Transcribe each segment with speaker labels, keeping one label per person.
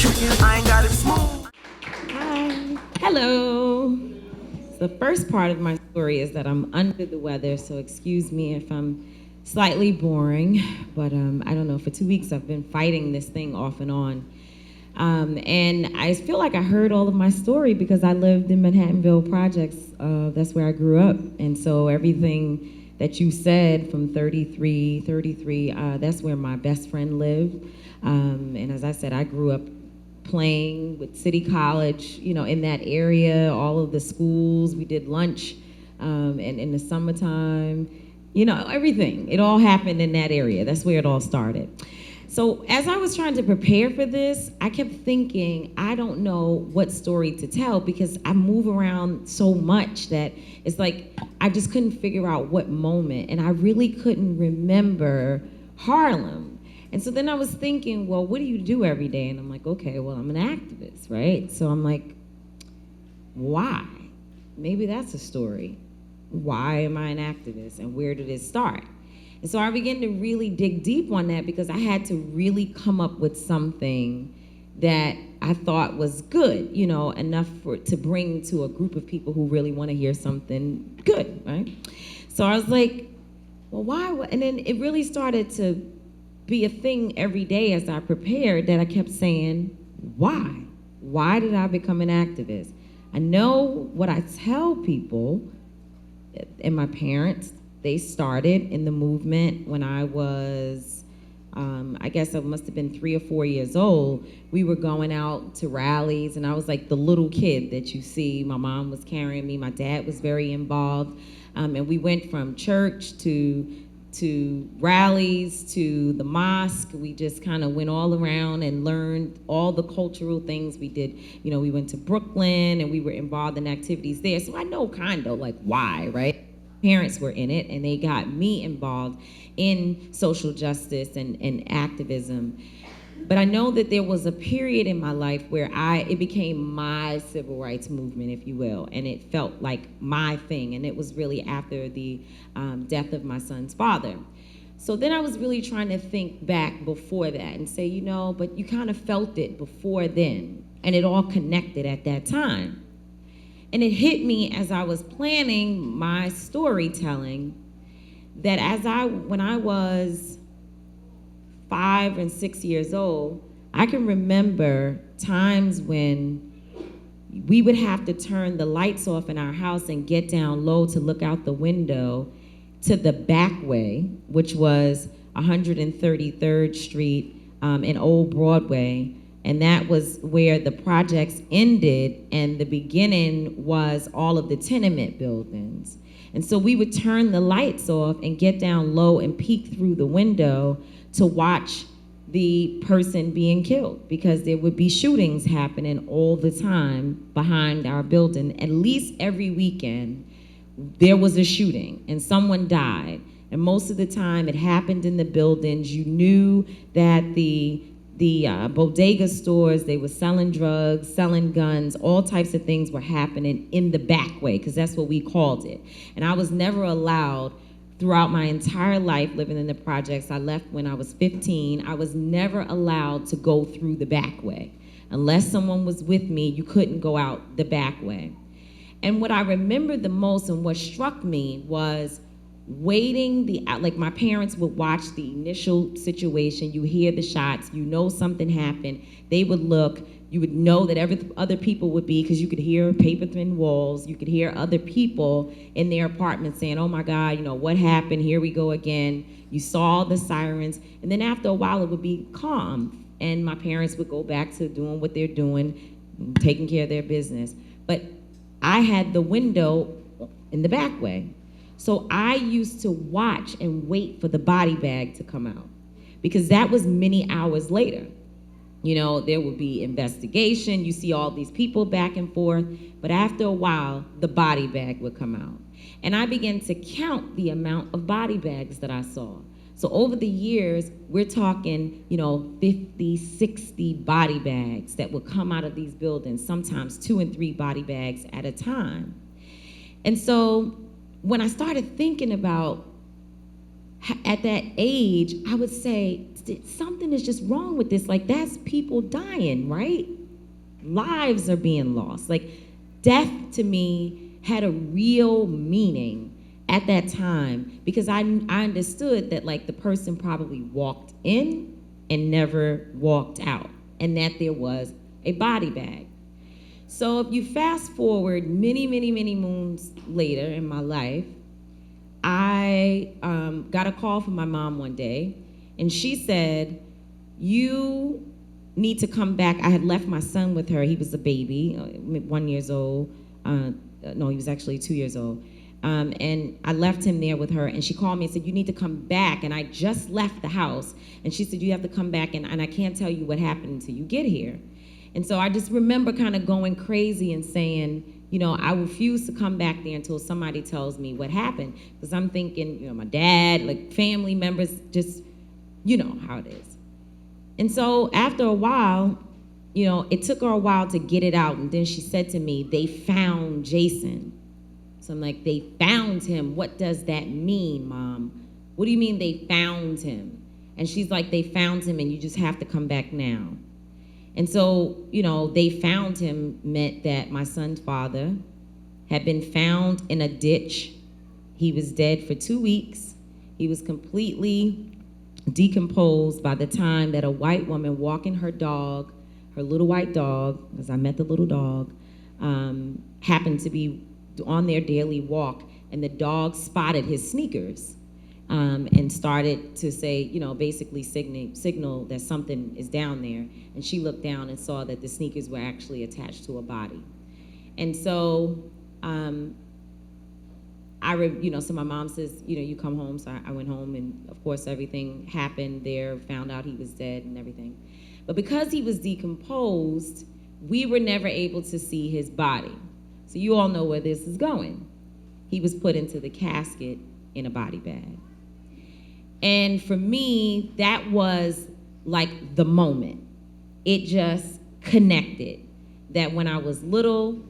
Speaker 1: I ain't got it smooth.
Speaker 2: Hi. Hello. The first part of my story is that I'm under the weather, so excuse me if I'm slightly boring, but I don't know, for 2 weeks I've been fighting this thing off and on. And I feel like I heard all of my story because I lived in Manhattanville projects. That's where I grew up. And so everything that you said from 33, that's where my best friend lived. And as I said, I grew up playing with City College, in that area, all of the schools. We did lunch, and in the summertime, everything. It all happened in that area. That's where it all started. So as I was trying to prepare for this, I kept thinking, I don't know what story to tell because I move around so much that it's like I just couldn't figure out what moment, and I really couldn't remember Harlem. And so then I was thinking, well, what do you do every day? And I'm like, okay, well, I'm an activist, right? So I'm like, why? Maybe that's a story. Why am I an activist, and where did it start? And so I began to really dig deep on that because I had to really come up with something that I thought was good, enough to bring to a group of people who really want to hear something good, right? So I was like, well, why? And then it really started to be a thing every day as I prepared that I kept saying, why? Why did I become an activist? I know what I tell people, and my parents, they started in the movement when I was, I guess I must have been 3 or 4 years old. We were going out to rallies, and I was like the little kid that you see. My mom was carrying me. My dad was very involved. And we went from church to rallies to the mosque. We just kind of went all around and learned all the cultural things we did. We went to Brooklyn, and we were involved in activities there. So I know kind of like why, right? Parents were in it, and they got me involved in social justice and activism. But I know that there was a period in my life where it became my civil rights movement, if you will, and it felt like my thing, and it was really after the death of my son's father. So then I was really trying to think back before that and say, but you kind of felt it before then, and it all connected at that time. And it hit me as I was planning my storytelling that when I was 5 and 6 years old, I can remember times when we would have to turn the lights off in our house and get down low to look out the window to the backway, which was 133rd Street and Old Broadway. And that was where the projects ended, and the beginning was all of the tenement buildings. And so we would turn the lights off and get down low and peek through the window to watch the person being killed, because there would be shootings happening all the time behind our building. At least every weekend, there was a shooting and someone died. And most of the time it happened in the buildings. You knew that the bodega stores, they were selling drugs, selling guns, all types of things were happening in the backway, because that's what we called it. And I was never allowed, throughout my entire life living in the projects, I left when I was 15, I was never allowed to go through the backway. Unless someone was with me, you couldn't go out the backway. And what I remember the most and what struck me was waiting, like my parents would watch the initial situation, you hear the shots, something happened, they would look, you would know that other people would be, because you could hear paper thin walls, you could hear other people in their apartment saying, oh my God, what happened, here we go again. You saw the sirens, and then after a while it would be calm, and my parents would go back to doing what they're doing, taking care of their business. But I had the window in the back way. So I used to watch and wait for the body bag to come out, because that was many hours later. There would be investigation, you see all these people back and forth, but after a while, the body bag would come out. And I began to count the amount of body bags that I saw. So over the years, we're talking, 50, 60 body bags that would come out of these buildings, sometimes 2 and 3 body bags at a time. And so when I started thinking about at that age, I would say, something is just wrong with this. Like, that's people dying, right? Lives are being lost. Like, death to me had a real meaning at that time, because I understood that, like, the person probably walked in and never walked out, and that there was a body bag. So if you fast forward many, many, many moons later in my life, I got a call from my mom one day, and she said, you need to come back. I had left my son with her. He was a baby, 1 year old. No, he was actually 2 years old. And I left him there with her, and she called me and said, you need to come back. And I just left the house, and she said, you have to come back, and I can't tell you what happened until you get here. And so I just remember kind of going crazy and saying, you know, I refuse to come back there until somebody tells me what happened. Because I'm thinking, you know, my dad, like family members, just, you know how it is. And so after a while, you know, it took her a while to get it out. And then she said to me, they found Jason. So I'm like, they found him? What does that mean, Mom? What do you mean they found him? And she's like, they found him and you just have to come back now. And so, you know, they found him meant that my son's father had been found in a ditch. He was dead for 2 weeks. He was completely decomposed by the time that a white woman walking her dog, her little white dog, because I met the little dog, happened to be on their daily walk, and the dog spotted his sneakers. And started to say, you know, basically signal that something is down there. And she looked down and saw that the sneakers were actually attached to a body. And so, so my mom says, you know, you come home. So I went home, and of course everything happened there, found out he was dead and everything. But because he was decomposed, we were never able to see his body. So you all know where this is going. He was put into the casket in a body bag. And for me, that was like the moment. It just connected that when I was little,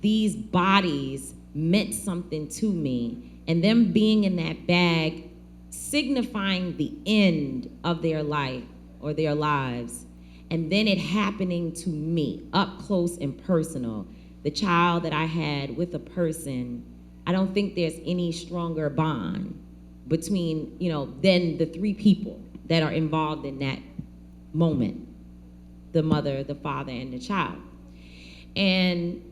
Speaker 2: these bodies meant something to me, and them being in that bag signifying the end of their life or their lives, and then it happening to me up close and personal. The child that I had with a person, I don't think there's any stronger bond between, you know, than the three people that are involved in that moment: the mother, the father, and the child. And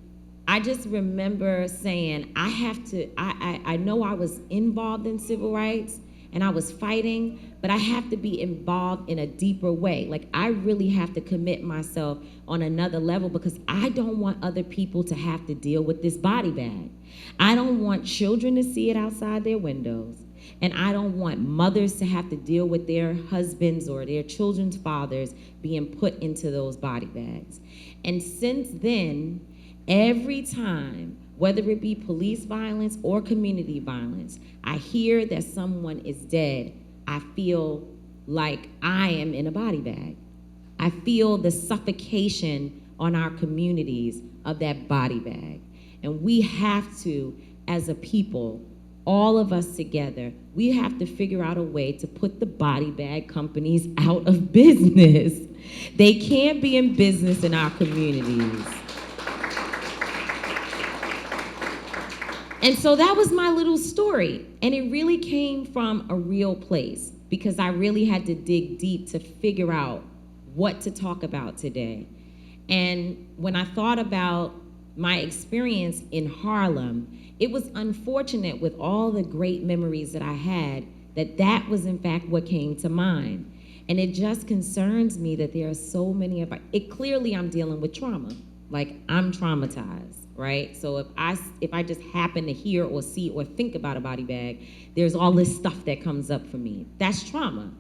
Speaker 2: I just remember saying, I know I was involved in civil rights and I was fighting, but I have to be involved in a deeper way. Like, I really have to commit myself on another level, because I don't want other people to have to deal with this body bag. I don't want children to see it outside their windows. And I don't want mothers to have to deal with their husbands or their children's fathers being put into those body bags. And since then, every time, whether it be police violence or community violence, I hear that someone is dead, I feel like I am in a body bag. I feel the suffocation on our communities of that body bag. And we have to, as a people, all of us together, we have to figure out a way to put the body bag companies out of business. They can't be in business in our communities. And so that was my little story. And it really came from a real place, because I really had to dig deep to figure out what to talk about today. And when I thought about my experience in Harlem, it was unfortunate, with all the great memories that I had, that was in fact what came to mind. And it just concerns me that there are so many of it. Clearly I'm dealing with trauma. Like, I'm traumatized, right? So if I just happen to hear or see or think about a body bag, there's all this stuff that comes up for me. That's trauma.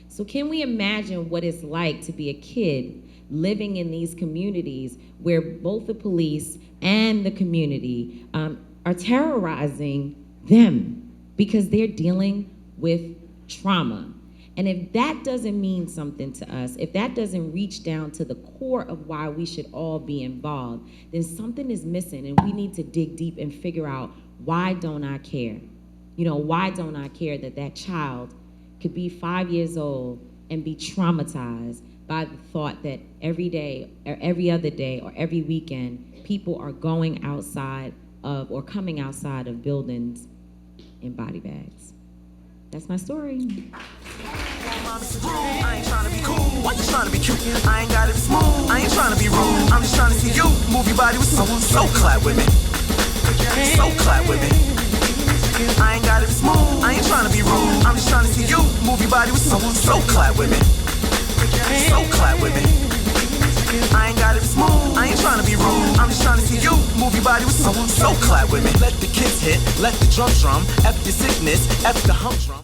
Speaker 2: So can we imagine what it's like to be a kid living in these communities where both the police and the community are terrorizing them because they're dealing with trauma? And if that doesn't mean something to us, if that doesn't reach down to the core of why we should all be involved, then something is missing, and we need to dig deep and figure out, why don't I care? why don't I care that that child could be 5 years old and be traumatized by the thought that every day or every other day or every weekend, people are going outside of or coming outside of buildings in body bags. That's my story.
Speaker 1: I ain't trying to be cool. Why you trying to be cute? I ain't got it smooth. I ain't trying to be rude. I'm just trying to see you move your body with so clap with me. So clap with me. I ain't got it smooth. I ain't trying to be rude. I'm just trying to see you move your body with so clap with me. So clap with me. I ain't got it smooth. I ain't trying to be rude. I'm just trying to see you move your body with so clap with me. Let the kids hit, let the drums drum. F the sickness, F the hump drum.